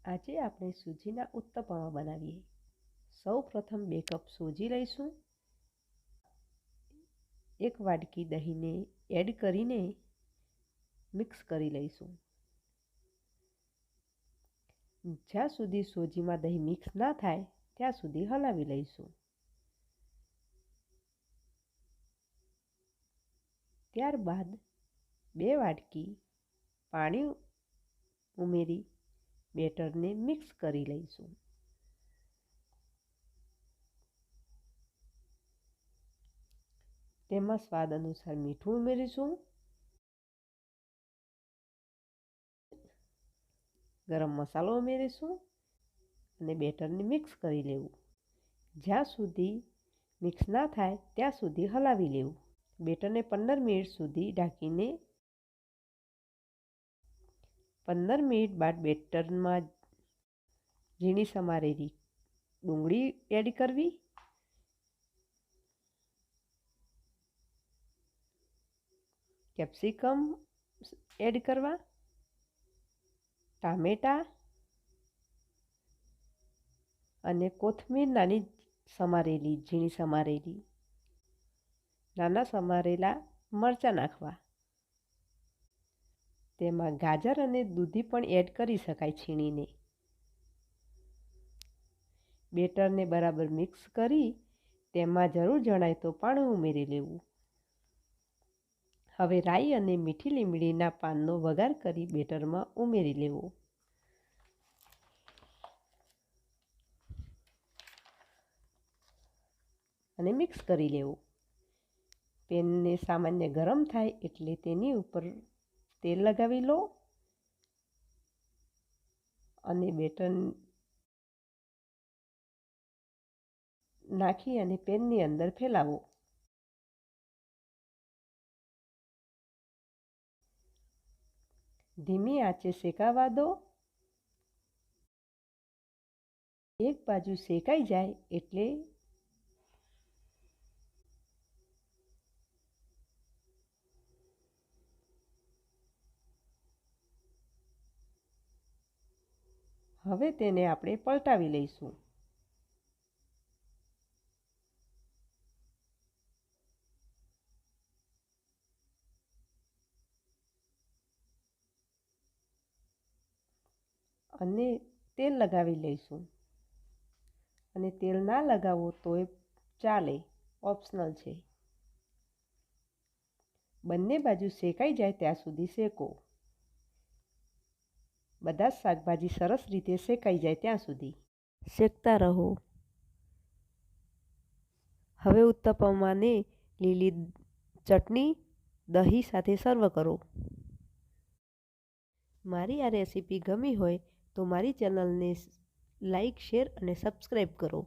આજે આપણે સૂજીના ઉત્તપમા બનાવીએ। સૌ પ્રથમ 2 કપ સૂજી લઈશું। 1 વાટકી દહીંને એડ કરીને મિક્સ કરી લઈશું। જ્યાં સુધી સૂજીમાં દહીં મિક્સ ના થાય ત્યાં સુધી હલાવી લઈશું। ત્યારબાદ 2 વાટકી પાણી ઉમેરી બેટરને મિક્સ કરી લઈશું। તેમાં સ્વાદ અનુસાર મીઠું ઉમેરીશું। ગરમ મસાલો ઉમેરીશું અને બેટરને મિક્સ કરી લેવું। જ્યાં સુધી મિક્સ ના થાય ત્યાં સુધી હલાવી લેવું। બેટરને 15 મિનિટ સુધી ઢાંકીને 15 મિનિટ બાદ બેટરમાં ઝીણી સમારેલી ડુંગળી એડ કરવી। કેપ્સિકમ એડ કરવા। ટામેટા અને કોથમીર નાની સમારેલી ઝીણી સમારેલી નાના સમારેલા મરચાં નાખવા। તેમાં ગાજર અને દૂધી પણ એડ કરી શકાય છીણીને। બેટરને બરાબર મિક્સ કરી તેમાં જરૂર જણાય તો પાણી ઉમેરી લેવું। હવે રાઈ અને મીઠી લીમડીના પાનનો વઘાર કરી બેટરમાં ઉમેરી લેવો અને મિક્સ કરી લેવું। પેનને સામાન્ય ગરમ થાય એટલે તેની ઉપર તેલ લગાવી લો અને બેટર નાખી અને પેનની અંદર ફેલાવો। ધીમી આંચે શેકાવા દો। એક બાજુ શેકાઈ જાય એટલે હવે તેને આપણે પલટાવી લઈશું। અને તેલ લગાવી લઈશું। અને તેલ ના લગાવો તોય ચાલે, ઓપ્શનલ છે। બંને બાજુ શેકાઈ જાય ત્યાં સુધી શેકો। બધા જ શાકભાજી સરસ રીતે શેકાઈ જાય ત્યાં સુધી શેકતા રહો। હવે ઉત્તપમાને લીલી ચટણી દહીં સાથે સર્વ કરો। મારી આ રેસીપી ગમી હોય તો મારી ચેનલને લાઈક, શેર અને સબસ્ક્રાઈબ કરો।